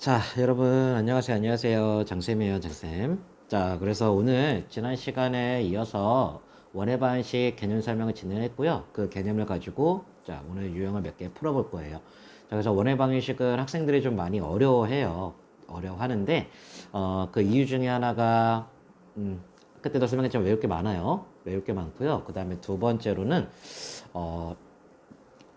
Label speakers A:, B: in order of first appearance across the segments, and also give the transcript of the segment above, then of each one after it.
A: 자, 여러분, 안녕하세요. 장쌤이에요, 장쌤. 자, 그래서 오늘 지난 시간에 이어서 원의 반식 개념 설명을 진행했고요. 그 개념을 가지고, 자, 오늘 유형을 몇 개 풀어볼 거예요. 자, 그래서 원의 방식은 학생들이 좀 많이 어려워해요. 어려워하는데, 그 이유 중에 하나가, 그때도 설명했지만 외울 게 많아요. 외울 게 많고요. 그 다음에 두 번째로는, 어,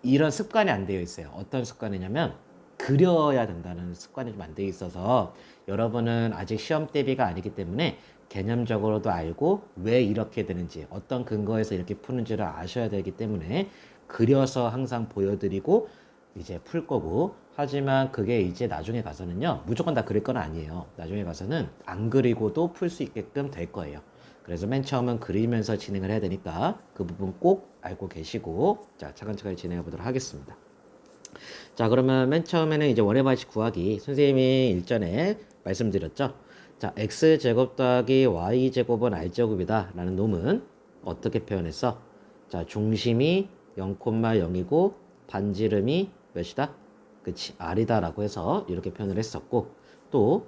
A: 이런 습관이 안 되어 있어요. 어떤 습관이냐면 그려야 된다는 습관이 좀 안 되어 있어서 여러분은 아직 시험 대비가 아니기 때문에 개념적으로도 알고 왜 이렇게 되는지 어떤 근거에서 이렇게 푸는지를 아셔야 되기 때문에 그려서 항상 보여드리고 이제 풀 거고, 하지만 그게 이제 나중에 가서는요 무조건 다 그릴 건 아니에요. 나중에 가서는 안 그리고도 풀 수 있게끔 될 거예요. 그래서 맨 처음은 그리면서 진행을 해야 되니까 그 부분 꼭 알고 계시고, 자, 차근차근히 진행해 보도록 하겠습니다. 자, 그러면 맨 처음에는 이제 원의 반식 구하기 선생님이 일전에 말씀드렸죠. 자, x제곱 더하기 y제곱은 r제곱이다 라는 놈은 어떻게 표현했어? 자, 중심이 0,0이고 반지름이 몇이다? 그치, r이다 라고 해서 이렇게 표현을 했었고, 또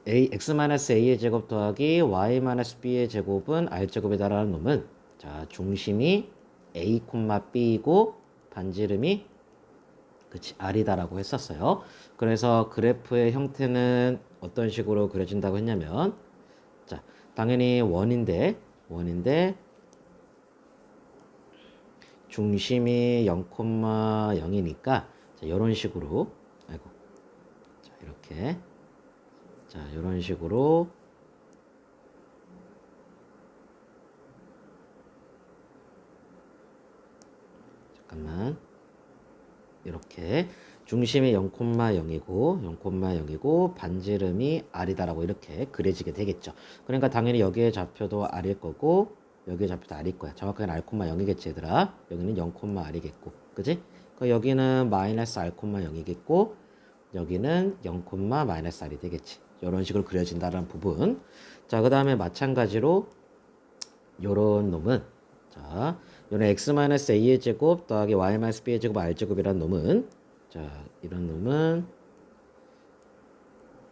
A: x-a의 제곱 더하기 y-b의 제곱은 r제곱이다라는 놈은, 자, 중심이 a, b이고 반지름이, 그치, r이다라고 했었어요. 그래서 그래프의 형태는 어떤 식으로 그려진다고 했냐면, 자, 당연히 원인데 중심이 0,0이니까 자, 이런 식으로, 아이고, 자, 이렇게, 자, 이런 식으로, 잠깐만, 이렇게 중심이 0,0이고 0,0이고 반지름이 r이다라고 이렇게 그려지게 되겠죠. 그러니까 당연히 여기에 좌표도 r일 거고 여기에 좌표도 r일 거야. 정확하게는 r,0이겠지 얘들아. 여기는 0,r이겠고, 그지? 그 여기는 마이너스 r,0이겠고 여기는 0, 마이너스 r이 되겠지. 이런 식으로 그려진다는 부분. 자, 그 다음에 마찬가지로 요런 놈은, 자, 요런 x-a의 제곱 더하기 y-b의 제곱 r제곱이라는 놈은, 자, 이런 놈은,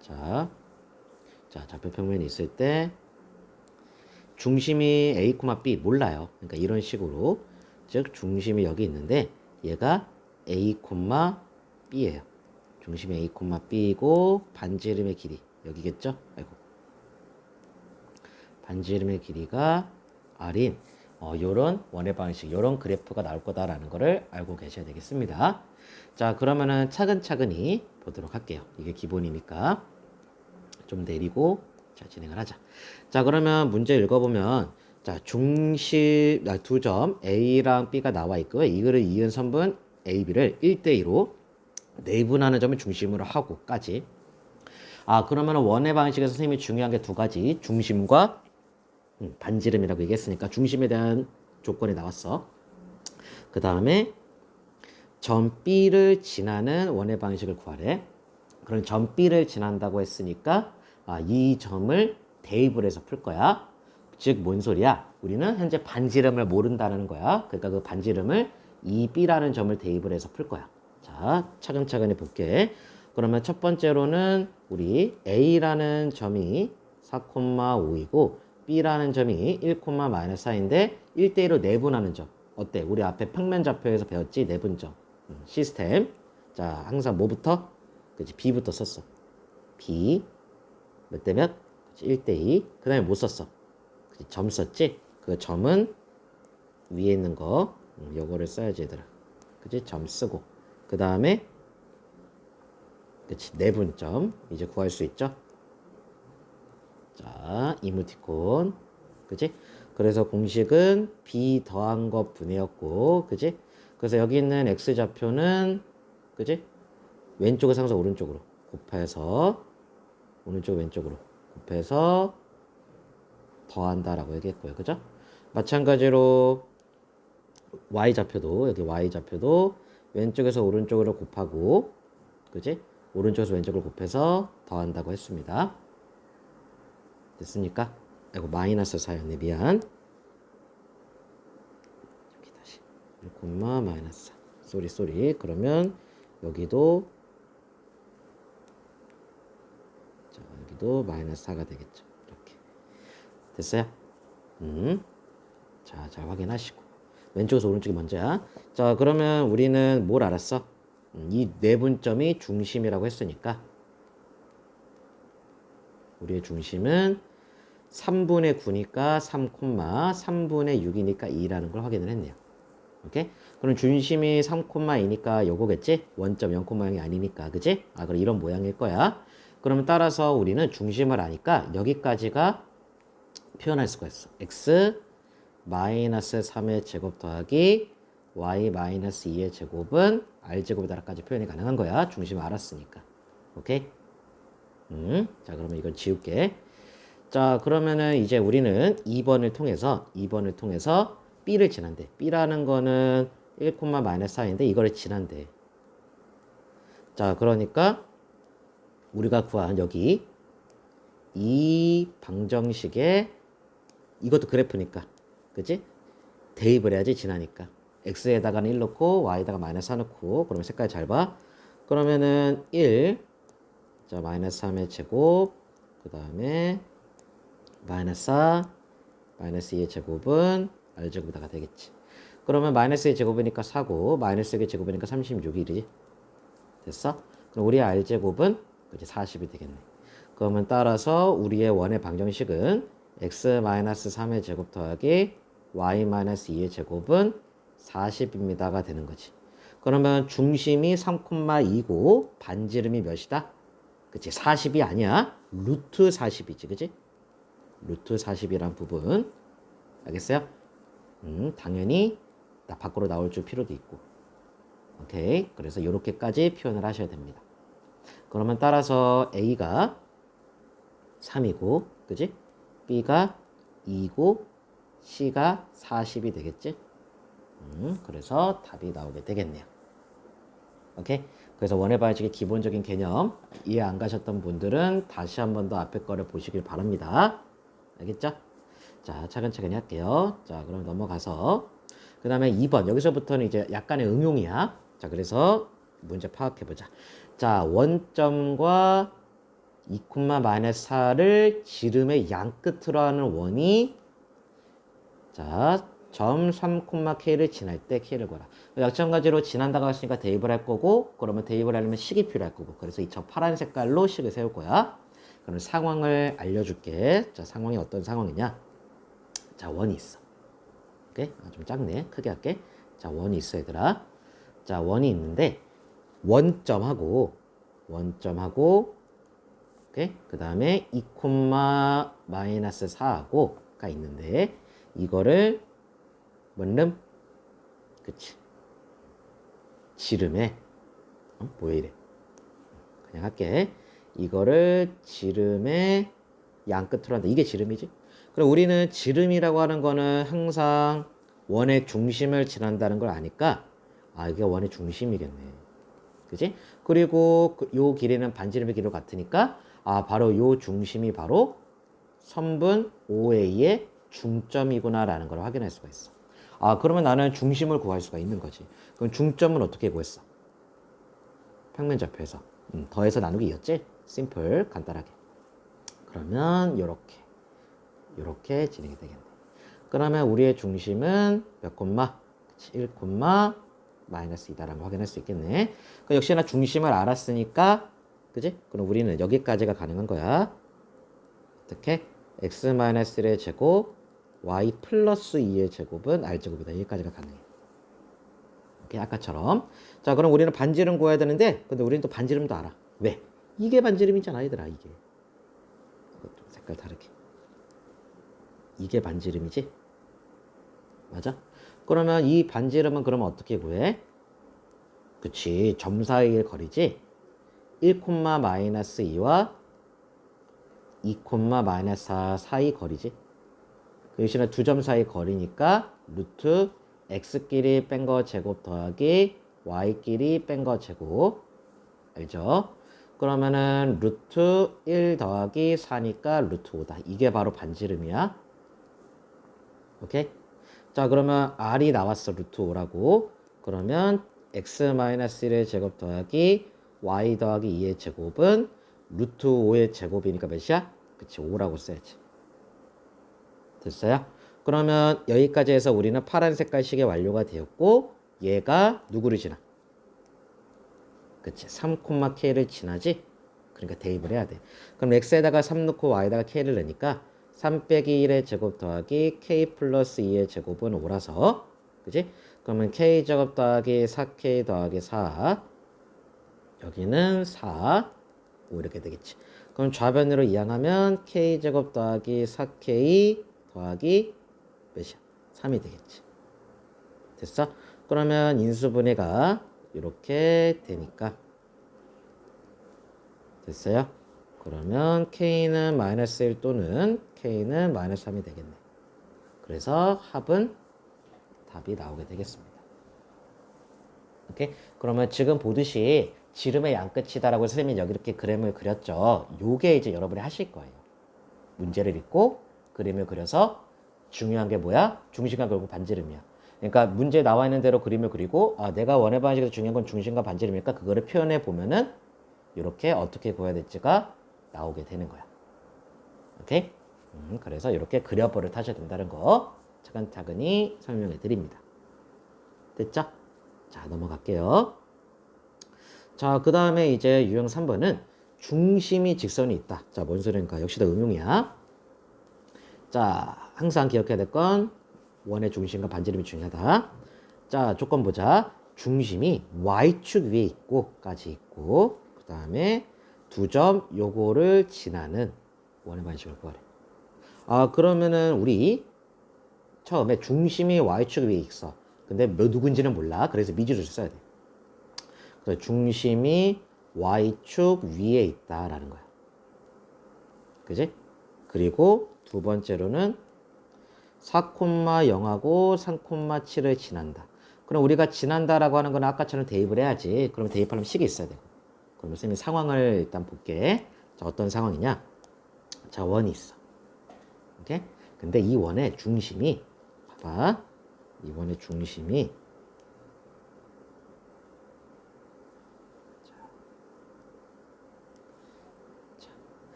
A: 자, 좌표 평면이 있을 때 중심이 a, b 몰라요. 그러니까 이런 식으로, 즉 중심이 여기 있는데 얘가 a, b예요. 중심이 a, b이고 반지름의 길이 여기겠죠? 아이고. 반지름의 길이가 r인 요런 원의 방식, 요런 그래프가 나올 거다라는 거를 알고 계셔야 되겠습니다. 자, 그러면은 차근차근히 보도록 할게요. 이게 기본이니까 좀 내리고 자, 진행을 하자. 자, 그러면 문제 읽어보면, 자, 중심 두 점 A랑 B가 나와 있고요. 이거를 이은 선분 A, B를 1대2로 내분하는 점을 중심으로 하고까지. 아, 그러면 원의 방식에서 선생님이 중요한 게 두 가지, 중심과 반지름이라고 얘기했으니까 중심에 대한 조건이 나왔어. 그 다음에 점 B를 지나는 원의 방식을 구하래. 그럼 점 B를 지난다고 했으니까 이 점을 대입을 해서 풀 거야. 즉, 뭔 소리야? 우리는 현재 반지름을 모른다는 거야. 그러니까 그 반지름을 이 B라는 점을 대입을 해서 풀 거야. 자, 차근차근히 볼게. 그러면 첫 번째로는 우리 A라는 점이 4,5이고 B라는 점이 1,-4인데 1대1로 내분하는 점. 어때? 우리 앞에 평면 좌표에서 배웠지? 내분점. 시스템. 자, 항상 뭐부터? 그치, B부터 썼어. B. 몇 대 몇? 그치, 1대2. 그 다음에 뭐 썼어? 그치, 점 썼지? 그 점은 위에 있는 거. 요거를 써야지, 얘들아. 그치? 점 쓰고. 그 다음에, 그치, 내분점. 이제 구할 수 있죠? 자, 이모티콘. 그치? 그래서 공식은 B 더한 것 분해였고, 그치? 그래서 여기 있는 X좌표는, 그치? 왼쪽에서 항상 오른쪽으로 곱해서, 오른쪽 왼쪽으로 곱해서 더한다라고 얘기했고요. 그죠? 마찬가지로 Y좌표도, 여기 Y좌표도 왼쪽에서 오른쪽으로 곱하고, 그지? 오른쪽에서 왼쪽으로 곱해서 더한다고 했습니다. 됐습니까? 아이고, 마이너스 4였네. 미안. 여기 다시 1, 마이너스 4. 쏘리. 그러면 여기도 자, 여기도 마이너스 4가 되겠죠. 이렇게. 됐어요? 자, 잘 확인하시고. 왼쪽에서 오른쪽이 먼저야. 자, 그러면 우리는 뭘 알았어? 이 내분점이 중심이라고 했으니까 우리의 중심은 3분의 9니까 3, 3분의 6이니까 2라는 걸 확인을 했네요. 오케이? 그럼 중심이 3,2니까 요거겠지? 원점 0,0이 아니니까, 그지? 아, 그럼 이런 모양일 거야. 그러면 따라서 우리는 중심을 아니까 여기까지가 표현할 수가 있어. x 마이너스 3의 제곱 더하기 y 마이너스 2의 제곱은 r제곱이다라까지 표현이 가능한 거야. 중심을 알았으니까. 오케이? 자, 그러면 이걸 지울게. 자, 그러면은 이제 우리는 2번을 통해서 B를 지난대. B라는 거는 1, 마이너스 4인데 이거를 지난대. 자, 그러니까 우리가 구한 여기 이 방정식에 이것도 그래프니까. 그치? 대입을 해야지 지나니까. x에다가는 1 넣고 y에다가 마이너스 4 넣고 그러면 색깔 잘 봐. 그러면은 1, 자, 마이너스 3의 제곱, 그 다음에 마이너스 4, 마이너스 2의 제곱은 r제곱에다가 되겠지. 그러면 마이너스 2의 제곱이니까 4고 마이너스 6의 제곱이니까 36이지. 됐어? 그럼 우리의 r제곱은 그치 40이 되겠네. 그러면 따라서 우리의 원의 방정식은 x 마이너스 3의 제곱 더하기 y 마이너스 2의 제곱은 40입니다가 되는 거지. 그러면 중심이 3,2고 반지름이 몇이다? 그치? 40이 아니야. 루트 40이지. 그치? 루트 40이란 부분. 알겠어요? 당연히 밖으로 나올 줄 필요도 있고. 오케이. 그래서 이렇게까지 표현을 하셔야 됩니다. 그러면 따라서 A가 3이고, 그치? B가 2고, C가 40이 되겠지? 그래서 답이 나오게 되겠네요. 오케이? 그래서 원의 방정식의 기본적인 개념 이해 안 가셨던 분들은 다시 한 번 더 앞에 거를 보시길 바랍니다. 알겠죠? 자, 차근차근히 할게요. 자, 그럼 넘어가서 그 다음에 2번 여기서부터는 이제 약간의 응용이야. 자, 그래서 문제 파악해보자. 자, 원점과 2, 마이너스 4를 지름의 양 끝으로 하는 원이 자, 점 3,k를 지날 때 k를 구하라. 마찬가지로 지난다고 했으니까 대입을 할 거고 그러면 대입을 하려면 식이 필요할 거고 그래서 이 저 파란 색깔로 식을 세울 거야. 그럼 상황을 알려줄게. 자, 상황이 어떤 상황이냐? 자, 원이 있어. 오케이? 아, 좀 작네. 크게 할게. 자, 원이 있어, 얘들아. 자, 원이 있는데 원점하고 오케이? 그 다음에 2, 마이너스 4하고가 있는데 이거를 뭔름? 그치? 지름에 뭐야 이래? 그냥 할게. 이거를 지름의 양 끝으로 한다. 이게 지름이지? 그럼 우리는 지름이라고 하는 거는 항상 원의 중심을 지난다는 걸 아니까 아, 이게 원의 중심이겠네. 그지? 그리고 요 길이는 반지름의 길이로 같으니까 아, 바로 요 중심이 바로 선분 OA의 중점이구나라는 걸 확인할 수가 있어. 아, 그러면 나는 중심을 구할 수가 있는 거지. 그럼 중점은 어떻게 구했어? 평면좌표에서 더해서 나누기 이었지? 심플, 간단하게. 그러면 요렇게 진행이 되겠네. 그러면 우리의 중심은 몇 콤마? 1 마이너스 2다라는 걸 확인할 수 있겠네. 그 역시나 중심을 알았으니까 그지? 그럼 우리는 여기까지가 가능한 거야. 어떻게? x 마이너스 1의 제곱 y 플러스 2의 제곱은 r제곱이다. 여기까지가 가능해. 오케이, 아까처럼. 자, 그럼 우리는 반지름 구해야 되는데 근데 우리는 또 반지름도 알아. 왜? 이게 반지름이잖아, 얘들아. 이게. 좀 색깔 다르게. 이게 반지름이지? 맞아? 그러면 이 반지름은 그러면 어떻게 구해? 그치, 점 사이의 거리지? 1, 마이너스 2와 2, 마이너스 4 사이 거리지? 그 역시나 두 점 사이 거리니까 루트 x끼리 뺀 거 제곱 더하기 y끼리 뺀 거 제곱. 알죠? 그러면은 루트 1 더하기 4니까 루트 5다. 이게 바로 반지름이야. 오케이? 자, 그러면 r이 나왔어. 루트 5라고. 그러면 x 마이너스 1의 제곱 더하기 y 더하기 2의 제곱은 루트 5의 제곱이니까 몇이야? 그치, 5라고 써야지. 됐어요? 그러면 여기까지 해서 우리는 파란 색깔 식이 완료가 되었고 얘가 누구를 지나? 그치, 3,k를 지나지? 그러니까 대입을 해야 돼. 그럼 x에다가 3 넣고 y에다가 k를 넣으니까 3 빼기 1의 제곱 더하기 k 플러스 2의 제곱은 5라서 그치? 그러면 k 제곱 더하기 4k 더하기 4 여기는 4 5 이렇게 되겠지. 그럼 좌변으로 이항하면 k 제곱 더하기 4k 더하기 몇이야? 3이 되겠지. 됐어? 그러면 인수분해가 이렇게 되니까 됐어요? 그러면 k는 마이너스 1 또는 k는 마이너스 3이 되겠네. 그래서 합은 답이 나오게 되겠습니다. 오케이? 그러면 지금 보듯이 지름의 양끝이다라고 선생님이 여기 이렇게 그림을 그렸죠. 요게 이제 여러분이 하실 거예요. 문제를 읽고 그림을 그려서 중요한 게 뭐야? 중심과 결국 반지름이야. 그러니까 문제에 나와 있는 대로 그림을 그리고 내가 원의 방식에서 중요한 건 중심과 반지름이니까 그거를 표현해 보면은 이렇게 어떻게 구해야 될지가 나오게 되는 거야. 오케이? 그래서 이렇게 그려버릇 하셔야 된다는 거 차근차근히 설명해 드립니다. 됐죠? 자, 넘어갈게요. 자, 그 다음에 이제 유형 3번은 중심이 직선이 있다. 자, 뭔 소리인가? 역시 다 음용이야. 자, 항상 기억해야 될 건 원의 중심과 반지름이 중요하다. 자, 조건 보자. 중심이 y축 위에 있고까지 있고 그 다음에 두 점 요거를 지나는 원의 반식을 구하래. 그러면은 우리 처음에 중심이 y축 위에 있어. 근데 누군지는 몰라. 그래서 미지수를 써야 돼. 그래서 중심이 y축 위에 있다라는 거야. 그지? 그리고 두 번째로는 4,0하고 3,7을 지난다. 그럼 우리가 지난다라고 하는 건 아까처럼 대입을 해야지. 그러면 대입하려면 식이 있어야 되고. 그러면 선생님이 상황을 일단 볼게. 자, 어떤 상황이냐? 자, 원이 있어. 오케이? 근데 이 원의 중심이 봐봐. 이 원의 중심이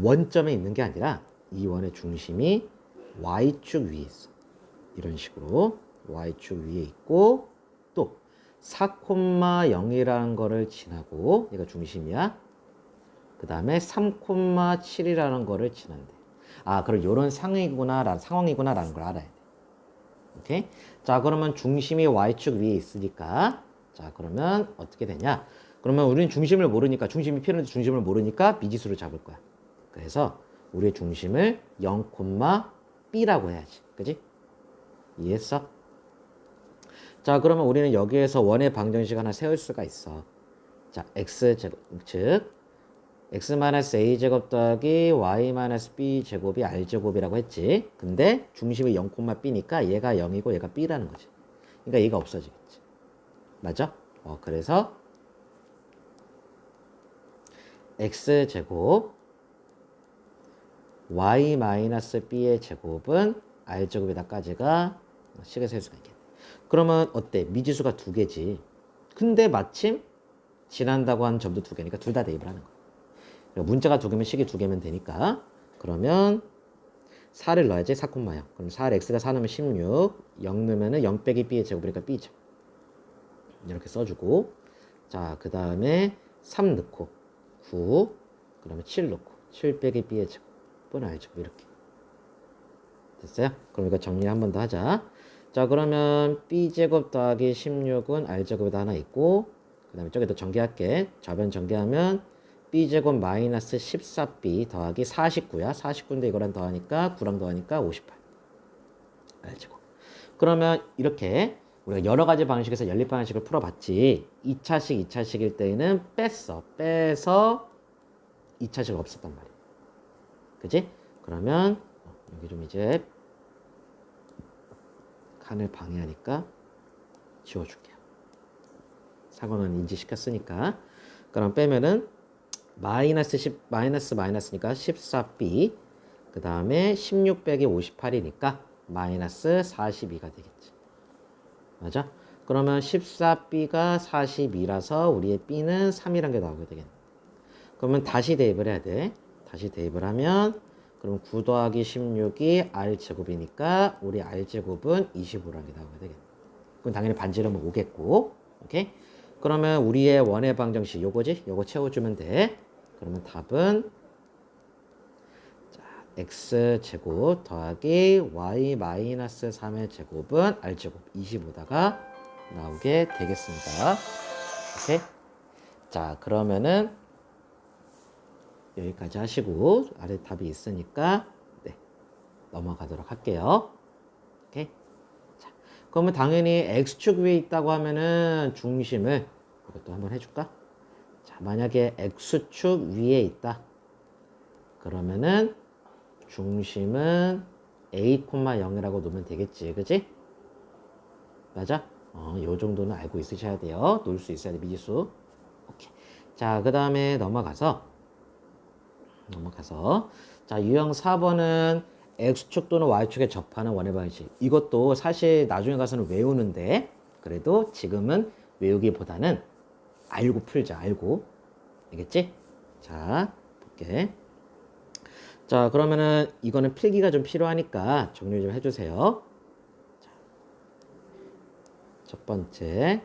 A: 원점에 있는 게 아니라 이 원의 중심이 y축 위에 있어. 이런 식으로 y축 위에 있고 또 4,0이라는 거를 지나고 얘가 중심이야. 그 다음에 3,7이라는 거를 지난대. 그럼 이런 상황이구나라는 걸 알아야 돼. 오케이? 자, 그러면 중심이 y축 위에 있으니까 자, 그러면 어떻게 되냐? 그러면 우리는 중심을 모르니까 중심이 필요한데 중심을 모르니까 미지수를 잡을 거야. 그래서 우리의 중심을 0,b라고 해야지. 그지? 이해했어? 자, 그러면 우리는 여기에서 원의 방정식 하나 세울 수가 있어. 자, x제곱, 즉 x-a제곱 더하기 y-b제곱이 r제곱이라고 했지. 근데 중심이 0,b니까 얘가 0이고 얘가 b라는 거지. 그러니까 얘가 없어지겠지. 맞아? 그래서 x제곱 y-b의 제곱은 r제곱에다까지가 식을 셀 수가 있겠네. 그러면 어때? 미지수가 두 개지. 근데 마침 지난다고 하는 점도 두 개니까 둘 다 대입을 하는 거야. 문자가 두 개면 식이 두 개면 되니까 그러면 4를 넣어야지. 4,0. 그럼 4x가 4 넣으면 16 0 넣으면 0 빼기 b의 제곱이니까 b죠. 이렇게 써주고 자, 그 다음에 3 넣고 9 그 다음에 7 넣고 7 빼기 b의 제곱 뻔 알죠? 이렇게 됐어요? 그럼 이거 정리 한 번 더 하자. 자, 그러면 b제곱 더하기 16은 r제곱에다 하나 있고 그 다음에 저기도 전개할게. 좌변 전개하면 b제곱 마이너스 14b 더하기 49야. 49인데 이거랑 더하니까 9랑 더하니까 58 r제곱. 그러면 이렇게 우리가 여러 가지 방식에서 연립 방식을 풀어봤지. 2차식, 2차식일 때에는 빼서 2차식 없었단 말이야. 그지? 그러면 여기 좀 이제 칸을 방해하니까 지워줄게요. 사고는 인지시켰으니까. 그럼 빼면은 마이너스니까 14b 그 다음에 16 빼기 58이니까 마이너스 42가 되겠지. 맞아? 그러면 14b가 42라서 우리의 b는 3이란 게 나오게 되겠네. 그러면 다시 대입을 해야 돼. 다시 대입을 하면 그럼 9 더하기 16이 r제곱이니까 우리 r제곱은 25라는 게 나오게 되겠네. 그럼 당연히 반지름은 5겠고. 오케이? 그러면 우리의 원의 방정식 요거지? 요거 채워주면 돼. 그러면 답은 x제곱 더하기 y 마이너스 3의 제곱은 r제곱 25다가 나오게 되겠습니다. 오케이? 자, 그러면은 여기까지 하시고 아래 답이 있으니까 네, 넘어가도록 할게요. 오케이? 자, 그러면 당연히 x축 위에 있다고 하면은 중심을 이것도 한번 해줄까? 자, 만약에 x축 위에 있다. 그러면은 중심은 a,0이라고 놓으면 되겠지, 그지? 맞아? 요 정도는 알고 있으셔야 돼요. 놓을 수 있어야 돼, 미지수. 오케이. 자, 그 다음에 넘어가서 자, 유형 4번은 x축 또는 y축에 접하는 원의 방식. 이것도 사실 나중에 가서는 외우는데 그래도 지금은 외우기보다는 알고 풀자, 알고. 알겠지? 자, 볼게. 자, 그러면은 이거는 필기가 좀 필요하니까 정리 좀 해주세요. 자, 첫 번째.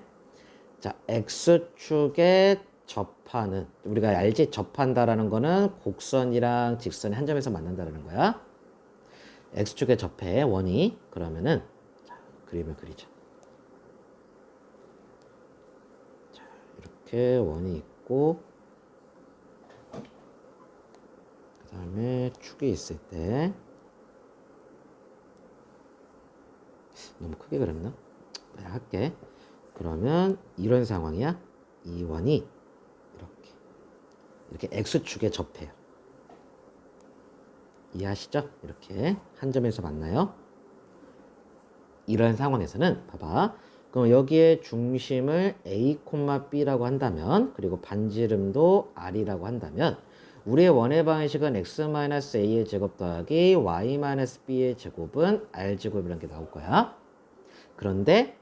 A: 자, x축에 접하는, 우리가 알지? 접한다라는 거는 곡선이랑 직선이 한 점에서 만난다라는 거야. x축에 접해, 원이. 그러면은, 자, 그림을 그리자. 자, 이렇게 원이 있고, 그 다음에 축이 있을 때, 너무 크게 그렸나? 내가 할게. 그러면 이런 상황이야. 이 원이 이렇게 x축에 접해요. 이해하시죠? 이렇게 한 점에서 만나요. 이런 상황에서는 봐봐. 그럼 여기에 중심을 a, b라고 한다면 그리고 반지름도 r이라고 한다면 우리의 원의 방식은 x-a의 제곱 더하기 y-b의 제곱은 r제곱이라는 게 나올 거야. 그런데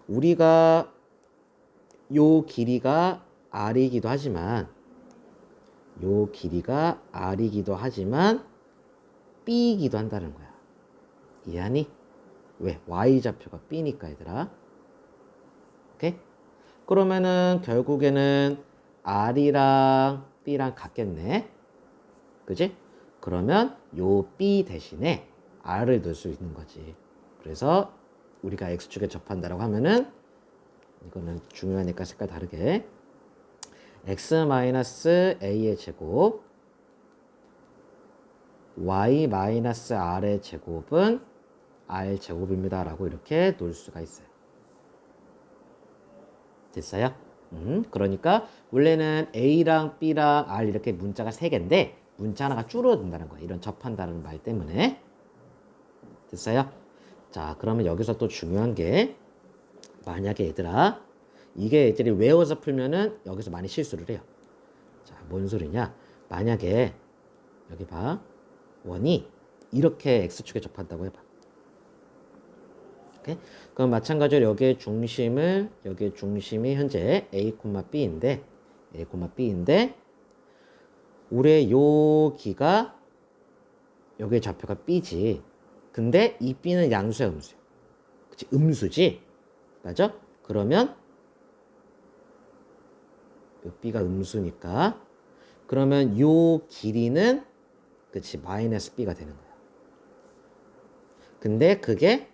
A: 우리가 요 길이가 r이기도 하지만 b이기도 한다는 거야. 이해하니? 왜? y좌표가 b니까 얘들아. 오케이? 그러면은 결국에는 r이랑 b랑 같겠네. 그지? 그러면 요 b 대신에 r을 넣을 수 있는 거지. 그래서 우리가 x축에 접한다라고 하면은 이거는 중요하니까 색깔 다르게 x-a의 제곱 y-r의 제곱은 r제곱입니다 라고 이렇게 놓을 수가 있어요. 됐어요? 그러니까 원래는 a랑 b랑 r 이렇게 문자가 3개인데 문자 하나가 줄어든다는 거야. 이런 접한다는 말 때문에. 됐어요? 자, 그러면 여기서 또 중요한 게 만약에 얘들아 이게 애들이 외워서 풀면은 여기서 많이 실수를 해요. 자, 뭔 소리냐? 만약에 여기 봐. 원이 이렇게 x축에 접한다고 해봐. 오케이? 그럼 마찬가지로 여기에 중심이 현재 a, b인데 우리의 요 기가 여기에 좌표가 b지. 근데 이 b는 양수야, 음수야? 그치? 음수지? 맞아? 그러면 요 b가 음수니까 그러면 요 길이는 그치 마이너스 b가 되는 거야. 근데 그게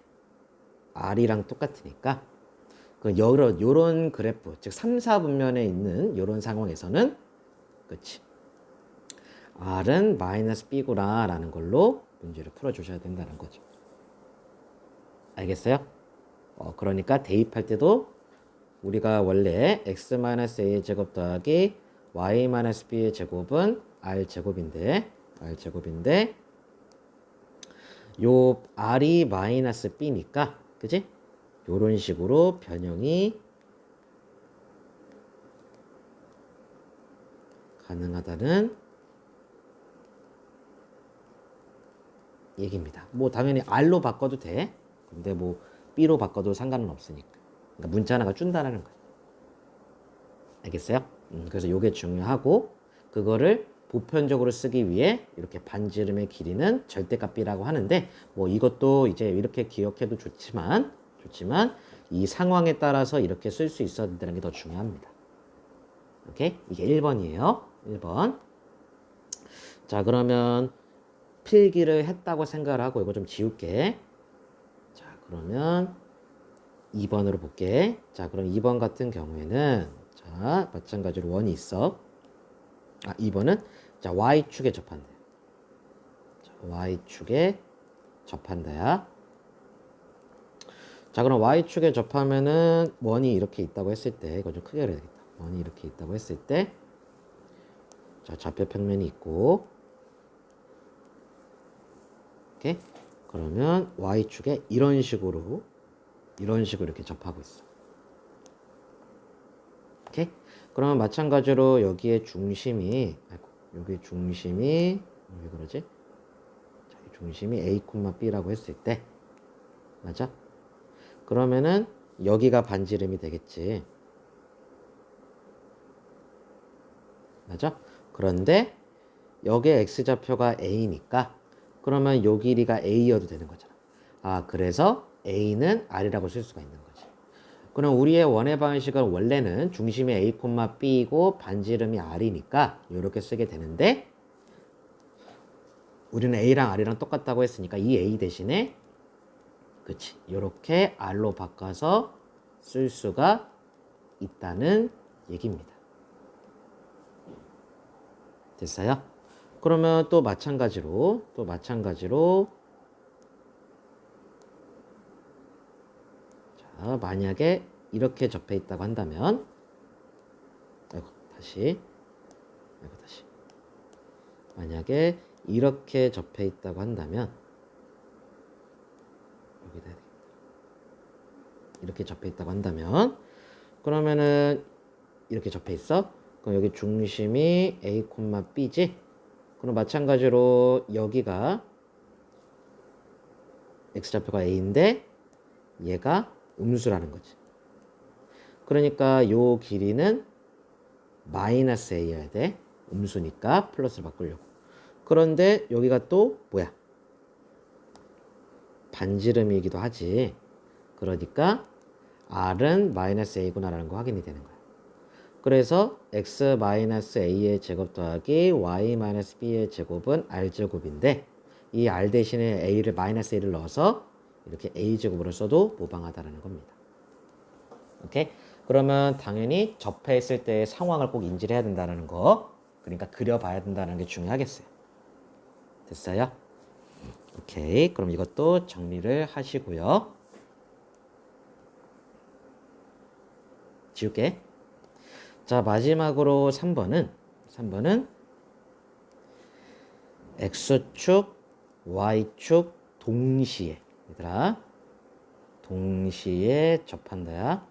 A: r이랑 똑같으니까 요런 그래프 즉 3, 4분면에 있는 요런 상황에서는 그치 r은 마이너스 b구나 라는 걸로 문제를 풀어주셔야 된다는 거죠. 알겠어요? 그러니까 대입할 때도 우리가 원래 x-a의 제곱 더하기 y-b의 제곱은 r제곱인데 요 r이 마이너스 b니까 그지? 요런 식으로 변형이 가능하다는 얘기입니다. 뭐 당연히 r로 바꿔도 돼. 근데 뭐 b로 바꿔도 상관은 없으니까. 그러니까 문자 하나가 준다라는 거예요. 알겠어요? 그래서 요게 중요하고 그거를 보편적으로 쓰기 위해 이렇게 반지름의 길이는 절대값 B라고 하는데 뭐 이것도 이제 이렇게 기억해도 좋지만 이 상황에 따라서 이렇게 쓸 수 있어야 된다는 게 더 중요합니다. 오케이? 이게 1번이에요. 1번. 자, 그러면 필기를 했다고 생각을 하고 이거 좀 지울게. 자, 그러면 2번으로 볼게. 자, 그럼 2번 같은 경우에는 자, 마찬가지로 원이 있어. 2번은 자, Y축에 접한대. 자, Y축에 접한다야. 자, 그럼 Y축에 접하면은 원이 이렇게 있다고 했을 때 이거 좀 크게 그려야 되겠다. 원이 이렇게 있다고 했을 때 자, 좌표 평면이 있고 오케이? 그러면 Y축에 이런 식으로 이렇게 접하고 있어. 오케이? 그러면 마찬가지로 여기에 중심이 여기 중심이 왜 그러지? 자, 이 중심이 A, B라고 했을 때 맞아? 그러면은 여기가 반지름이 되겠지. 맞아? 그런데 여기에 X좌표가 A니까 그러면 요 길이가 A여도 되는 거잖아. 그래서 A는 R이라고 쓸 수가 있는 거지. 그럼 우리의 원의 방식은 원래는 중심이 A, B이고 반지름이 R이니까 이렇게 쓰게 되는데 우리는 A랑 R이랑 똑같다고 했으니까 이 A 대신에 그치 이렇게 R로 바꿔서 쓸 수가 있다는 얘기입니다. 됐어요? 그러면 또 마찬가지로 자, 만약에 이렇게 접해 있다고 한다면 다시 만약에 이렇게 접해 있다고 한다면 여기다 해야 되겠다. 이렇게 접해 있다고 한다면 그러면은 이렇게 접해 있어. 그럼 여기 중심이 A, B지? 그럼 마찬가지로 여기가 X좌표가 A인데 얘가 음수라는 거지. 그러니까 요 길이는 마이너스 A여야 돼. 음수니까 플러스로 바꾸려고. 그런데 여기가 또 뭐야? 반지름이기도 하지. 그러니까 R은 마이너스 A구나라는 거 확인이 되는 거야. 그래서 X 마이너스 A의 제곱 더하기 Y 마이너스 B의 제곱은 R제곱인데 이 R 대신에 A를 마이너스 A를 넣어서 이렇게 A제곱으로 써도 무방하다라는 겁니다. 오케이? 그러면 당연히 접해있을 때의 상황을 꼭 인지를 해야 된다는 거. 그러니까 그려봐야 된다는 게 중요하겠어요. 됐어요? 오케이. 그럼 이것도 정리를 하시고요. 지울게. 자, 마지막으로 3번은 X축, Y축 동시에 얘들아 동시에 접한다야.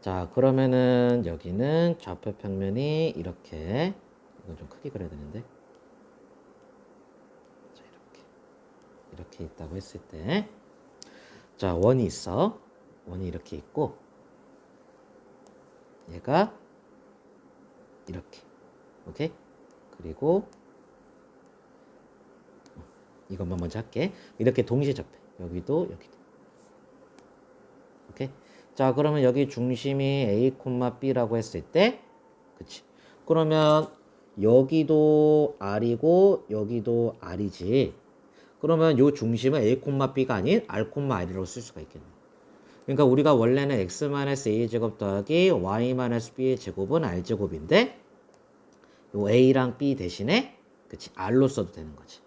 A: 자, 그러면은 여기는 좌표 평면이 이렇게 이건 좀 크게 그려야 되는데 자, 이렇게 있다고 했을 때 자, 원이 있어. 원이 이렇게 있고 얘가 이렇게 오케이? 그리고 이것만 먼저 할게. 이렇게 동시에 접해. 여기도 오케이? 자, 그러면 여기 중심이 A, B라고 했을 때 그치? 그러면 여기도 R이고 여기도 R이지. 그러면 요 중심은 A, B가 아닌 R, R이라고 쓸 수가 있겠네. 그러니까 우리가 원래는 X-A의 제곱 더하기 Y-B의 제곱은 R제곱인데 요 A랑 B 대신에 그치 R로 써도 되는 거지.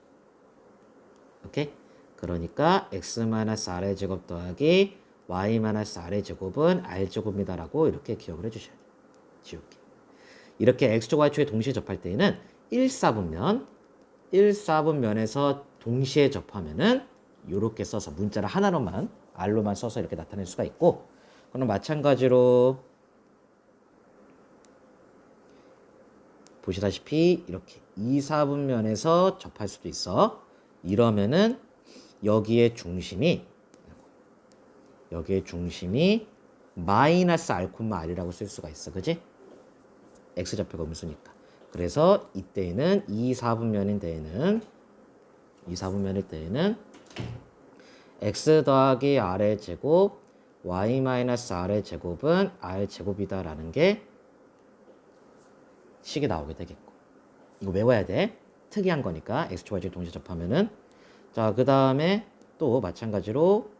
A: 오케이? 그러니까 X-R의 제곱 더하기 Y-R의 제곱은 R제곱이다라고 이렇게 기억을 해주셔야 돼요. 지울게. 이렇게 X축, Y축에 동시에 접할 때에는 1사분면에서 동시에 접하면은 이렇게 써서 문자를 하나로만 R로만 써서 이렇게 나타낼 수가 있고 그럼 마찬가지로 보시다시피 이렇게 2사분면에서 접할 수도 있어. 이러면은 여기에 중심이 마이너스 r, r이라고 쓸 수가 있어. 그지? x좌표가 음수니까. 그래서 이때에는 2사분면일 때에는 x 더하기 r의 제곱 y 마이너스 r의 제곱은 r 제곱이다 라는 게 식이 나오게 되겠고, 이거 외워야 돼. 특이한 거니까 x축과 y축 동시에 접하면은. 자, 그 다음에 또 마찬가지로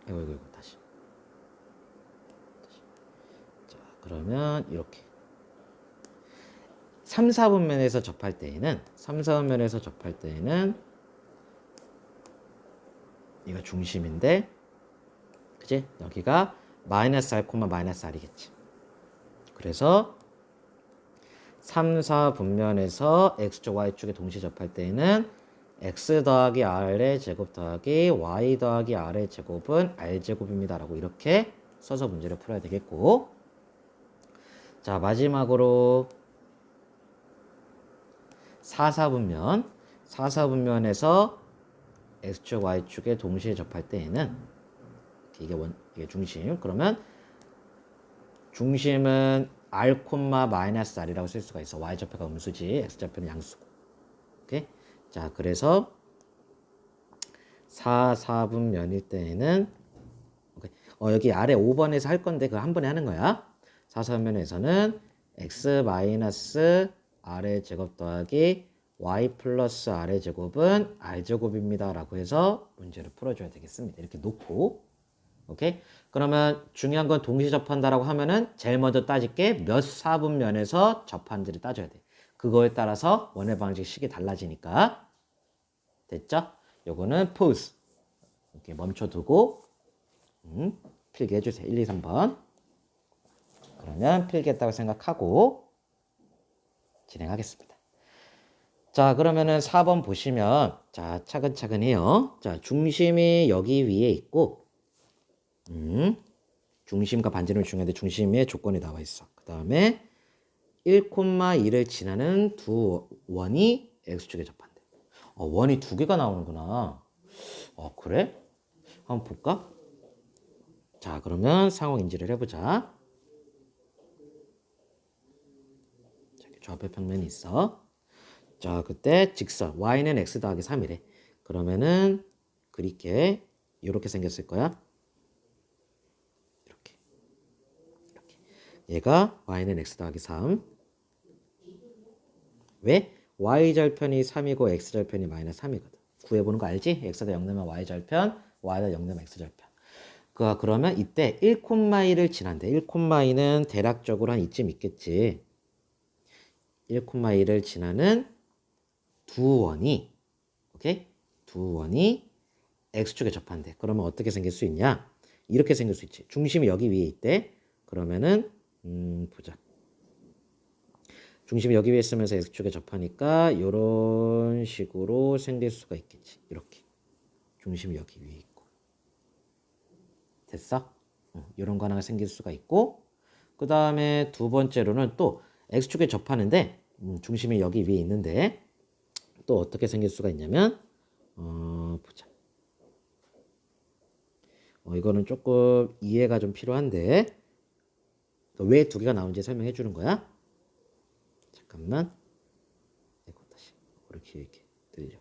A: 이거 다시. 자, 그러면 이렇게 3, 4분면에서 접할 때에는 이거 중심인데, 그지? 여기가 마이너스 r, 마이너스 r이겠지. 그래서 3, 4분면에서 x축, y축에 동시에 접할 때에는 x 더하기 r의 제곱 더하기 y 더하기 r의 제곱은 r제곱입니다 라고 이렇게 써서 문제를 풀어야 되겠고, 자, 마지막으로 4, 4분면에서 x축, y축에 동시에 접할 때에는 이게 중심. 그러면 중심은 r, 마이너스 r이라고 쓸 수가 있어. y좌표가 음수지, x좌표는 양수고. 오케이? 자, 그래서 4, 4분면일 때에는 오케이. 여기 아래 5번에서 할 건데 그거 한 번에 하는 거야. 4, 4분면에서는 x 마이너스 r의 제곱 더하기 y 플러스 r의 제곱은 r제곱입니다 라고 해서 문제를 풀어줘야 되겠습니다. 이렇게 놓고, 오케이? 그러면 중요한 건 동시 접한다라고 하면은 제일 먼저 따질 게 몇 사분면에서 접한지를 따져야 돼. 그거에 따라서 원의 방식 식이 달라지니까. 됐죠? 요거는 pause. 이렇게 멈춰두고 필기 해주세요. 1, 2, 3번. 그러면 필기했다고 생각하고 진행하겠습니다. 자, 그러면은 4번 보시면, 자, 차근차근 해요. 자, 중심이 여기 위에 있고, 중심과 반지름이 중요한데 중심의 조건이 나와 있어. 그 다음에 1,2를 지나는 두 원이 x축에 접한대. 원이 두 개가 나오는구나. 그래? 한번 볼까? 자, 그러면 상호 인지를 해보자. 자, 좌표 평면이 있어. 자, 그때 직선 y는 x 더하기 3이래. 그러면은 그릴게. 이렇게 생겼을 거야. 이렇게. 얘가 y는 x 더하기 3. 왜? y절편이 3이고 x절편이 마이너스 3이거든. 구해보는 거 알지? x에다 0 넣으면 y절편, y에다 0 넣으면 x절편. 그러면 이때 1,2를 지난대. 1,2는 대략적으로 한 이쯤 있겠지. 1,2를 지나는 두 원이, 오케이? 두 원이 x축에 접한대. 그러면 어떻게 생길 수 있냐? 이렇게 생길 수 있지. 중심이 여기 위에 있대. 그러면은 보자. 중심이 여기 위에 있으면서 x축에 접하니까 이런 식으로 생길 수가 있겠지. 이렇게. 중심이 여기 위에 있고. 됐어? 이런 거 하나가 생길 수가 있고, 그 다음에 두 번째로는 또 x축에 접하는데 중심이 여기 위에 있는데 또 어떻게 생길 수가 있냐면 보자. 이거는 조금 이해가 좀 필요한데 왜 두 개가 나오는지 설명해 주는 거야. 잠깐만. 다시 이렇게 들려.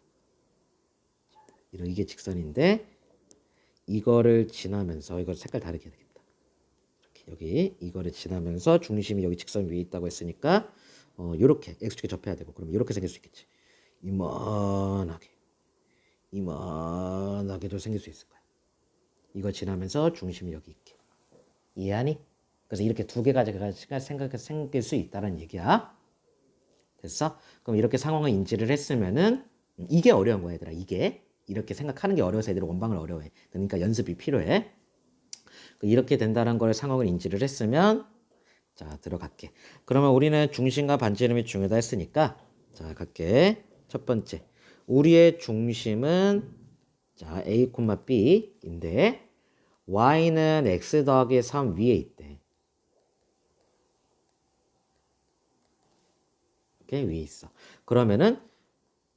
A: 이게 직선인데 이거를 지나면서, 이거 색깔 다르게 해야 되겠다. 이렇게 여기 이거를 지나면서 중심이 여기 직선 위에 있다고 했으니까 이렇게 x축에 접해야 되고, 그럼 이렇게 생길 수 있겠지. 이만하게도 생길 수 있을 거야. 이거 지나면서 중심이 여기 있게. 이해하니? 그래서 이렇게 두 개가 생길 수 있다는 얘기야. 됐어? 그럼 이렇게 상황을 인지를 했으면은 이게 어려운 거야, 얘들아. 이렇게 생각하는 게 어려워서 애들이 원방을 어려워해. 그러니까 연습이 필요해. 이렇게 된다는 걸 상황을 인지를 했으면, 자, 들어갈게. 그러면 우리는 중심과 반지름이 중요하다 했으니까, 자, 갈게. 첫 번째. 우리의 중심은, 자, A, B인데, Y는 X 더하기 3 위에 있대. 이렇게 위에 있어. 그러면은,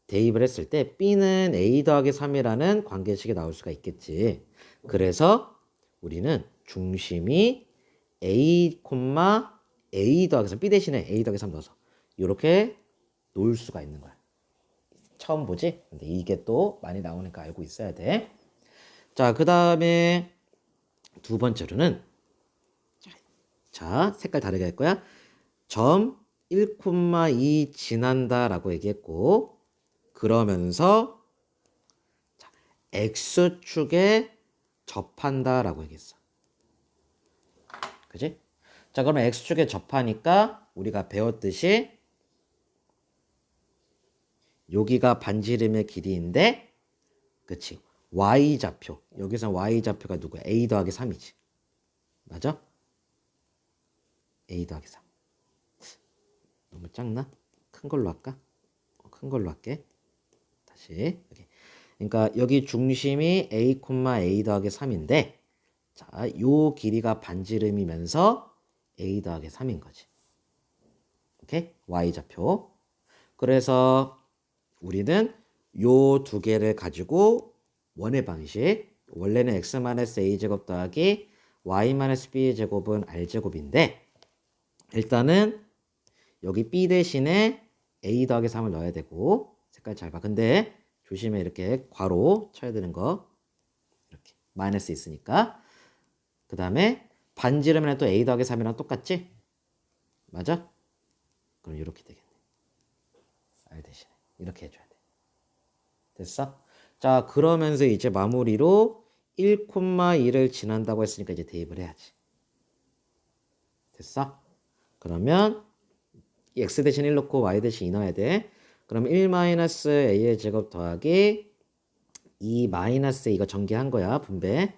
A: 대입을 했을 때 B는 A 더하기 3이라는 관계식이 나올 수가 있겠지. 그래서 우리는 중심이 A, A 더하기 3, B 대신에 A 더하기 3 넣어서 이렇게 놓을 수가 있는 거야. 처음 보지? 근데 이게 또 많이 나오니까 알고 있어야 돼. 자, 그 다음에 두 번째로는 자, 색깔 다르게 할 거야. 점 1,2 지난다라고 얘기했고 그러면서 자, X축에 접한다라고 얘기했어. 그지? 자, 그러면 X축에 접하니까 우리가 배웠듯이 여기가 반지름의 길이인데 그치? Y좌표. 여기서 Y좌표가 누구야? A 더하기 3이지. 맞아? A 더하기 3. 너무 작나? 큰 걸로 할까? 큰 걸로 할게. 다시. 여기. 그러니까 여기 중심이 A, A 더하기 3인데 자, 요 길이가 반지름이면서 A 더하기 3인 거지. 오케이? Y좌표. 그래서 우리는 요 두 개를 가지고 원의 방식. 원래는 x-a제곱 더하기 y-b제곱은 r제곱인데 일단은 여기 b 대신에 a 더하기 3을 넣어야 되고 색깔 잘 봐. 근데 조심해. 이렇게 괄호 쳐야 되는 거. 이렇게 마이너스 있으니까. 그 다음에 반지름에는 또 a 더하기 3이랑 똑같지? 맞아? 그럼 이렇게 되겠네. r 대신에 이렇게 해줘야 돼. 됐어? 자, 그러면서 이제 마무리로 1,2를 지난다고 했으니까 이제 대입을 해야지. 됐어? 그러면 x 대신 1 넣고 y 대신 2 넣어야 돼. 그럼 1-a의 제곱 더하기 2-a 이거 전개한 거야. 분배는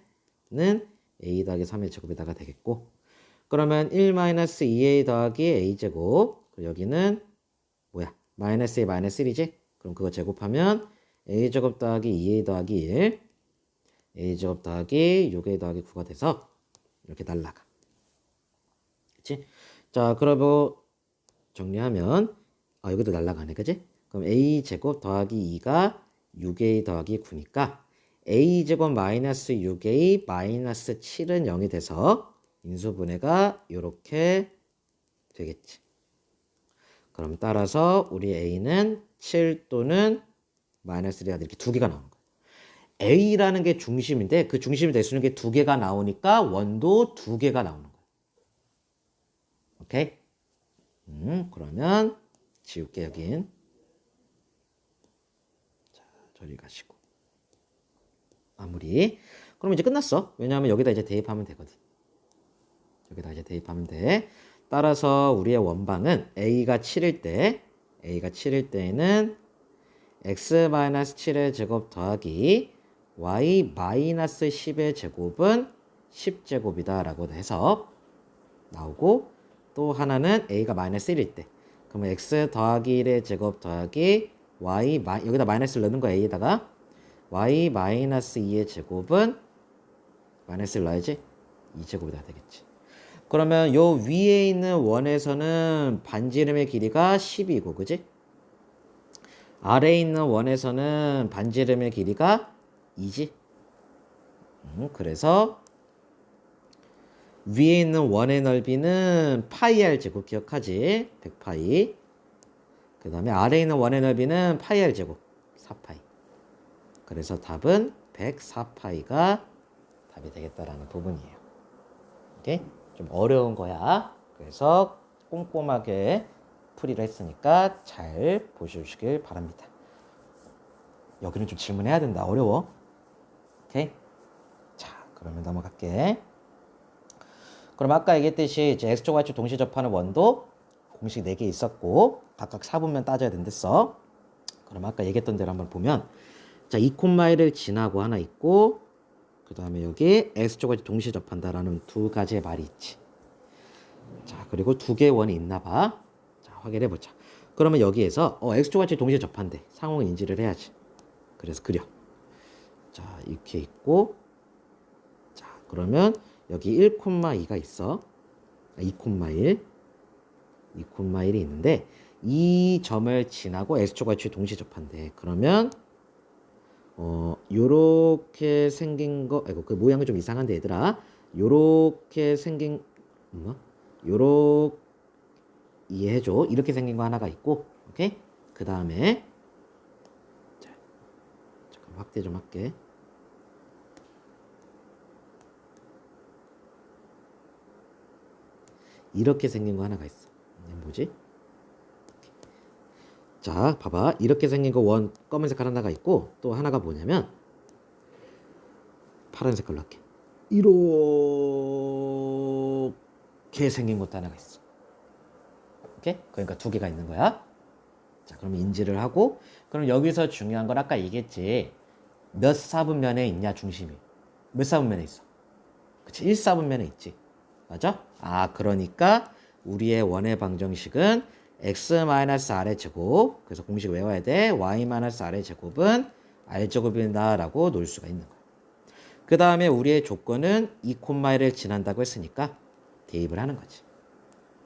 A: a 더하기 3의 제곱에다가 되겠고 그러면 1-2a 더하기 a 제곱 그리고 여기는 뭐야? 마이너스 a 마이너스 1이지? 그럼 그거 제곱하면 a 제곱 더하기 2a 더하기 1 a 제곱 더하기 6a 더하기 9가 돼서 이렇게 날라가. 그치? 자, 그러면 정리하면 여기도 날라가네. 그치? 그럼 a 제곱 더하기 2가 6a 더하기 9니까 a 제곱 마이너스 6a 마이너스 7은 0이 돼서 인수분해가 이렇게 되겠지. 그럼 따라서 우리 a는 7 또는 마이너스 1이 이렇게 두 개가 나오는 거예요. A라는 게 중심인데 그 중심이 될 수 있는 게 두 개가 나오니까 원도 두 개가 나오는 거예요. 오케이? 그러면 지울게 여긴. 자, 저리 가시고. 마무리. 그럼 이제 끝났어. 왜냐하면 여기다 이제 대입하면 되거든. 여기다 이제 대입하면 돼. 따라서 우리의 원방은 A가 7일 때에는 x-7의 제곱 더하기 y-10의 제곱은 10제곱이다 라고 해서 나오고 또 하나는 a가 마이너스 1일 때 그러면 x 더하기 1의 제곱 더하기 y 여기다 마이너스를 넣는 거야. a에다가 y-2의 제곱은 마이너스를 넣어야지 2제곱이다 되겠지. 그러면 요 위에 있는 원에서는 반지름의 길이가 10이고 그지? 아래에 있는 원에서는 반지름의 길이가 2지. 그래서 위에 있는 원의 넓이는 파이 r 제곱 기억하지? 100파이. 그 다음에 아래에 있는 원의 넓이는 파이 r 제곱 4파이. 그래서 답은 104파이가 답이 되겠다라는 부분이에요. 오케이? 좀 어려운 거야. 그래서 꼼꼼하게 풀이를 했으니까 잘 보셔주시길 바랍니다. 여기는 좀 질문해야 된다. 어려워. 오케이? 자, 그러면 넘어갈게. 그럼 아까 얘기했듯이 이제 X축 Y축 동시 접하는 원도 공식 4개 있었고 각각 4분면 따져야 된댔어. 그럼 아까 얘기했던 대로 한번 보면 자, 2,1을 지나고 하나 있고 그 다음에 여기 X축 Y축 동시 접한다라는 두 가지의 말이 있지. 자, 그리고 두 개의 원이 있나 봐. 확인해보자. 그러면 여기에서 X축 Y축 동시에 접한대. 상호 인지를 해야지. 그래서 그려. 자, 이렇게 있고 자, 그러면 여기 1,2가 있어. 2,1 2,1이 있는데 이 점을 지나고 X축 Y축 동시에 접한대. 그러면 요렇게 생긴 거 그 모양이 좀 이상한데 얘들아. 요렇게 생긴 요렇게 이해해줘. 이렇게 생긴 거 하나가 있고, 오케이? 그 다음에 잠깐 확대 좀 할게. 이렇게 생긴 거 하나가 있어. 뭐지? 자, 봐봐. 이렇게 생긴 거 검은 색깔 하나가 있고, 또 하나가 뭐냐면 파란 색깔로 할게. 이렇게 생긴 것도 하나가 있어. 오케이? 그러니까 두 개가 있는 거야. 자, 그럼 인지를 하고, 그럼 여기서 중요한 건 아까 얘기했지. 몇 사분면에 있냐, 중심이. 몇 사분면에 있어? 그치, 1사분면에 있지. 맞아? 아, 그러니까 우리의 원의 방정식은 x-r의 제곱, 그래서 공식 외워야 돼. y-r의 제곱은 r제곱이다 라고 놓을 수가 있는 거야. 그 다음에 우리의 조건은 2,1을 지난다고 했으니까 대입을 하는 거지.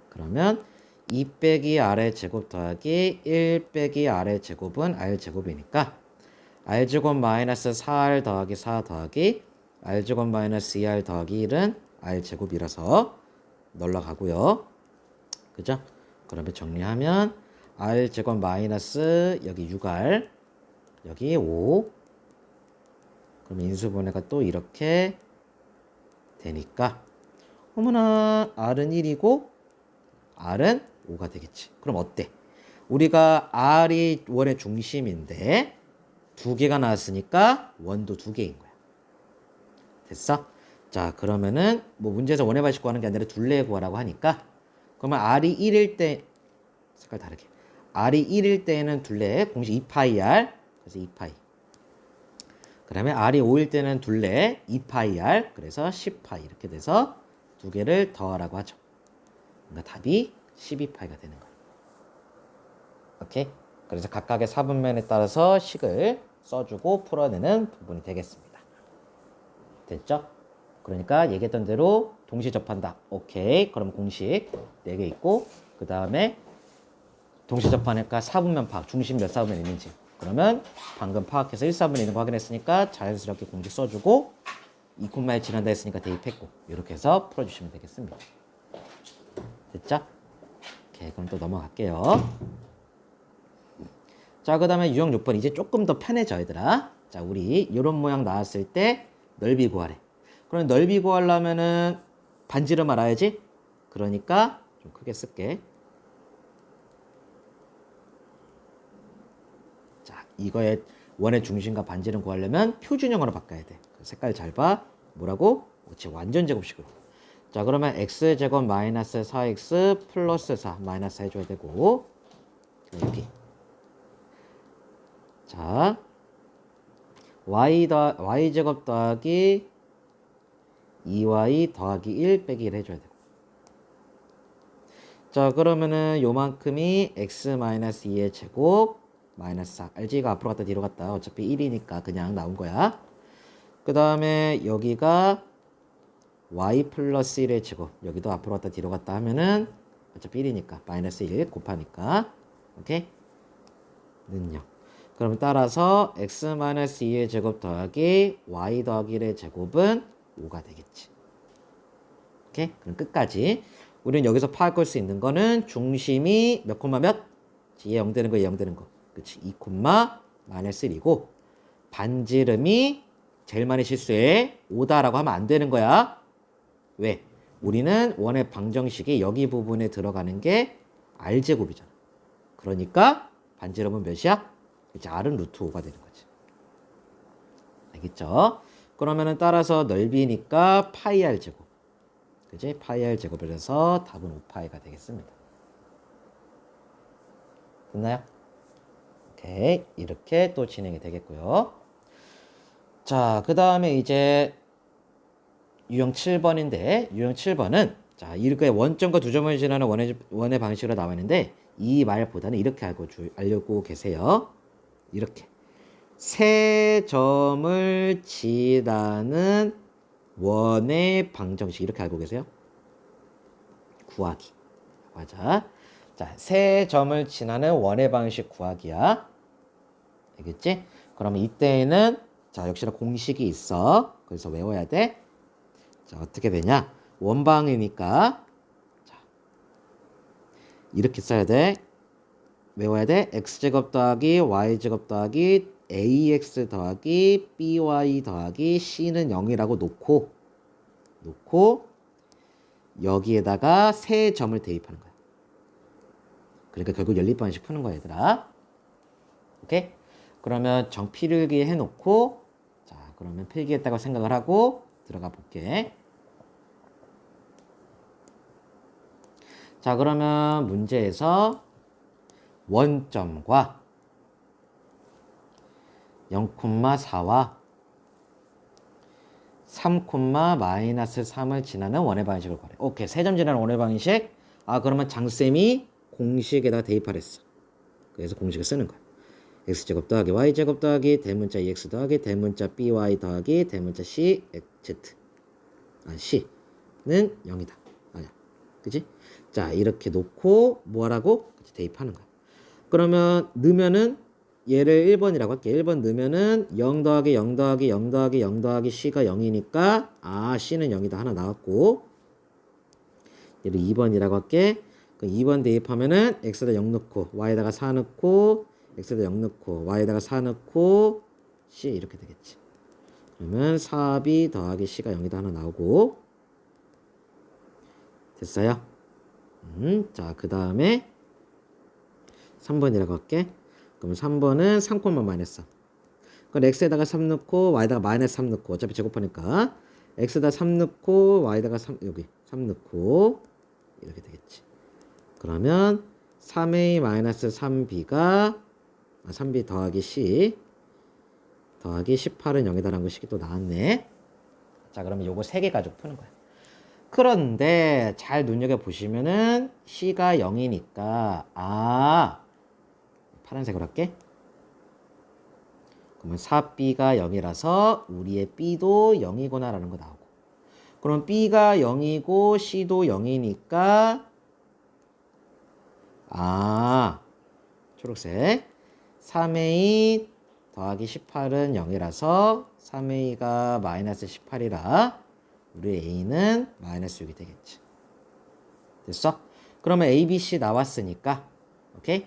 A: 그러면 2 빼기 r의 제곱 더하기 1 빼기 r의 제곱은 r제곱이니까 r제곱 마이너스 4r 더하기 4 더하기 r제곱 마이너스 2r 더하기 1은 r제곱이라서 널러가고요. 그죠? 그러면 정리하면 r제곱 마이너스 여기 6r 여기 5. 그럼 인수분해가 또 이렇게 되니까 어머나 r은 1이고 r은 5가 되겠지. 그럼 어때? 우리가 r이 원의 중심인데 두 개가 나왔으니까 원도 두 개인 거야. 됐어? 자, 그러면은 뭐 문제에서 원의 방식 구하는 게 아니라 둘레 구하라고 하니까 그러면 r이 1일 때 색깔 다르게 r이 1일 때는 둘레 공식 2파이 그래서 2파이. 그다음에 r이 5일 때는 둘레 2파이 그래서 10파이 이렇게 돼서 두 개를 더하라고 하죠. 그러니까 답이 12파이가 되는 거예요. 오케이? 그래서 각각의 사분면에 따라서 식을 써주고 풀어내는 부분이 되겠습니다. 됐죠? 그러니까 얘기했던 대로 동시 접한다. 오케이. 그럼 공식 4개 있고 그 다음에 동시 접하니까 사분면 파악. 중심 몇 사분면 있는지. 그러면 방금 파악해서 1사분면 있는 거 확인했으니까 자연스럽게 공식 써주고 2,1 지난다 했으니까 대입했고 이렇게 해서 풀어주시면 되겠습니다. 됐죠? 오케이. 그럼 또 넘어갈게요. 자, 그 다음에 유형 6번 이제 조금 더 편해져 얘들아. 자, 우리 이런 모양 나왔을 때 넓이 구하래. 그럼 넓이 구하려면은 반지름 알아야지. 그러니까 좀 크게 쓸게. 자, 이거의 원의 중심과 반지름 구하려면 표준형으로 바꿔야 돼. 색깔 잘 봐. 뭐라고? 그렇지, 완전 제곱식으로. 자, 그러면 x제곱 마이너스 4x 플러스 4 마이너스 해줘야 되고 여기 자 y제곱 더하기 2y 더하기 1 빼기 1 해줘야 되고 자 그러면은 요만큼이 x 마이너스 2의 제곱 마이너스 4 알지? 이거 앞으로 갔다 뒤로 갔다 어차피 1이니까 그냥 나온 거야. 그 다음에 여기가 y 플러스 1의 제곱 여기도 앞으로 갔다 뒤로 갔다 하면은 어차피 1이니까 마이너스 1 곱하니까 오케이? 는요. 그럼 따라서 x 마이너스 2의 제곱 더하기 y 더하기 1의 제곱은 5가 되겠지. 오케이? 그럼 끝까지 우리는 여기서 파악할 수 있는 거는 중심이 몇 콤마 몇? 얘 0 되는 거, 얘 0 되는 거. 그치? 2 콤마 마이너스 1이고 반지름이 제일 많이 실수해 5다라고 하면 안 되는 거야. 왜? 우리는 원의 방정식이 여기 부분에 들어가는 게 r제곱이잖아. 그러니까 반지름은 몇이야? 이제 r은 루트 5가 되는 거지. 알겠죠? 그러면은 따라서 넓이니까 파이 r 제곱. 그지? 파이 r 제곱을 해서 답은 5파이가 되겠습니다. 됐나요? 오케이. 이렇게 또 진행이 되겠고요. 자, 그 다음에 이제 유형 7번인데 유형 7번은 자, 이렇게 원점과 두 점을 지나는 원의 방식으로 나와 있는데 이 말보다는 이렇게 알고 계세요. 이렇게 세 점을 지나는 원의 방정식 이렇게 알고 계세요? 구하기. 맞아. 자, 세 점을 지나는 원의 방식 구하기야. 알겠지? 그러면 이때에는 자, 역시나 공식이 있어. 그래서 외워야 돼. 자, 어떻게 되냐? 원방이니까 자, 이렇게 써야 돼. 외워야 돼. x제곱 더하기 y제곱 더하기 ax 더하기 by 더하기 c는 0이라고 놓고 여기에다가 세 점을 대입하는 거야. 그러니까 결국 연립방식 푸는 거야, 얘들아. 오케이? 그러면 정필기 해놓고 자, 그러면 필기했다고 생각을 하고 들어가 볼게. 자, 그러면 문제에서 원점과 0,4와 3,-3을 지나는 원의 방식을 구하래. 오케이, 세 점 지나는 원의 방식. 아, 그러면 장쌤이 공식에다가 대입하랬어. 그래서 공식을 쓰는 거야. x제곱 더하기 y제곱 더하기 대문자 2x 더하기 대문자 by 더하기 대문자 c z c는 0이다. 아니야. 그지? 자, 이렇게 놓고 뭐하라고? 대입하는 거야. 그러면 넣으면은 얘를 1번이라고 할게. 1번 넣으면은 0 더하기 0 더하기 0 더하기 0 더하기 c가 0이니까 아, c는 0이다. 하나 나왔고 얘를 2번이라고 할게. 그 2번 대입하면은 x에다 0 넣고 y에다가 4 넣고 x에다 0 넣고 y에다가 4 넣고 c 이렇게 되겠지. 그러면 4b 더하기 c가 0이다. 하나 나오고 됐어요? 자, 그 다음에 3번이라고 할게. 그럼 3번은 3콤마 마이너스 3. 그럼 x에다가 3 넣고 y에다가 마이너스 3 넣고 어차피 제곱하니까 x에다 3 넣고 y에다가 3 여기 3 넣고 이렇게 되겠지. 그러면 3a 마이너스 3b가 3b 더하기 c 더하기 18은 0이다라는 것이 또 나왔네. 자, 그러면 요거 3개 가지고 푸는 거야. 그런데 잘 눈여겨보시면은 c가 0이니까 아, 파란색으로 할게. 그러면 4b가 0이라서 우리의 b도 0이구나 라는 거 나오고, 그럼 b가 0이고 c도 0이니까 아, 초록색 3a 더하기 18은 0이라서 3a가 마이너스 18이라 우리 a는 마이너스 6이 되겠지. 됐어? 그러면 a, b, c 나왔으니까 오케이?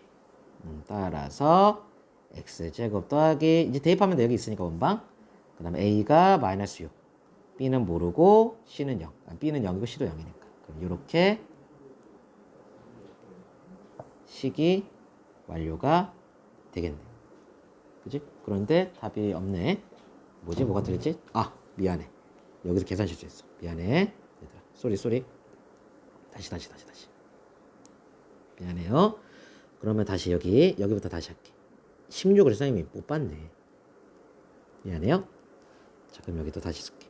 A: 따라서 x제곱 더하기 이제 대입하면 돼. 여기 있으니까 원방. 그 다음에 a가 마이너스 6, b는 모르고 c는 0. b는 0이고 c도 0이니까 그럼 이렇게 식이 완료가 되겠네. 그지? 그런데 답이 없네. 뭐지? 뭐가 틀렸지? 아, 미안해. 여기서 계산 실수했어. 미안해. 얘들아, 쏘리. 다시. 미안해요. 그러면 다시 여기부터 다시 할게. 16을 선생님이 못 봤네. 미안해요. 자, 그럼 여기도 다시 쓸게.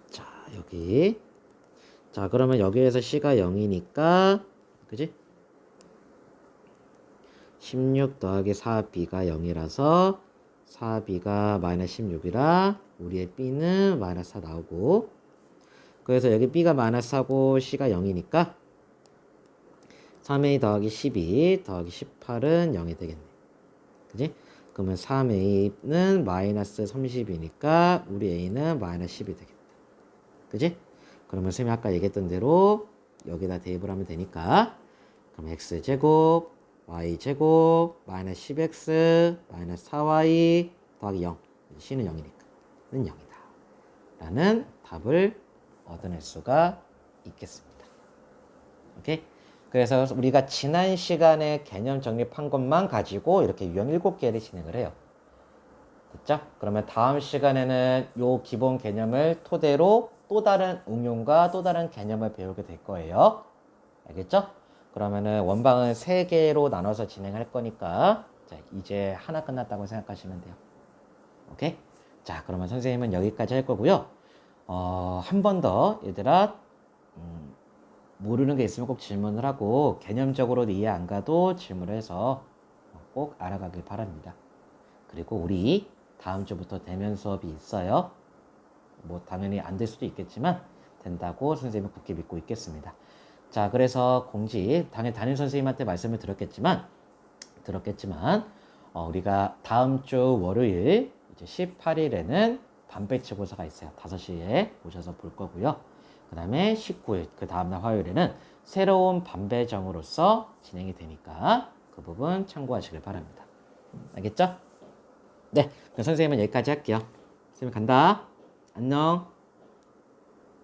A: 자, 여기. 자, 그러면 여기에서 c가 0이니까 그지? 16 더하기 4b가 0이라서 4b가 마이너스 16이라 우리의 b는 마이너스 4 나오고, 그래서 여기 b가 마이너스 4고 c가 0이니까 3a 더하기 12 더하기 18은 0이 되겠네. 그지? 그러면 3a는 마이너스 30이니까 우리 a는 마이너스 10이 되겠다. 그지? 그러면 선생님이 아까 얘기했던 대로 여기다 대입을 하면 되니까 그럼 x제곱 y제곱 마이너스 10x 마이너스 4y 더하기 0 c는 0이니까 는 0이다 라는 답을 얻어낼 수가 있겠습니다. 오케이? 그래서 우리가 지난 시간에 개념 정립한 것만 가지고 이렇게 유형 7개를 진행을 해요. 됐죠? 그러면 다음 시간에는 요 기본 개념을 토대로 또 다른 응용과 또 다른 개념을 배우게 될 거예요. 알겠죠? 그러면은 원방은 3개로 나눠서 진행할 거니까 자, 이제 하나 끝났다고 생각하시면 돼요. 오케이? 자, 그러면 선생님은 여기까지 할 거고요. 한 번 더 얘들아 모르는 게 있으면 꼭 질문을 하고 개념적으로 이해 안 가도 질문을 해서 꼭 알아가길 바랍니다. 그리고 우리 다음 주부터 대면 수업이 있어요. 뭐 당연히 안 될 수도 있겠지만 된다고 선생님은 굳게 믿고 있겠습니다. 자, 그래서 공지 당연히 담임 선생님한테 말씀을 드렸겠지만 우리가 다음 주 월요일 이제 18일에는 반배치고사가 있어요. 5시에 오셔서 볼 거고요. 그 다음에 19일, 그 다음날 화요일에는 새로운 반배정으로서 진행이 되니까 그 부분 참고하시길 바랍니다. 알겠죠? 네, 그럼 선생님은 여기까지 할게요. 선생님 간다. 안녕.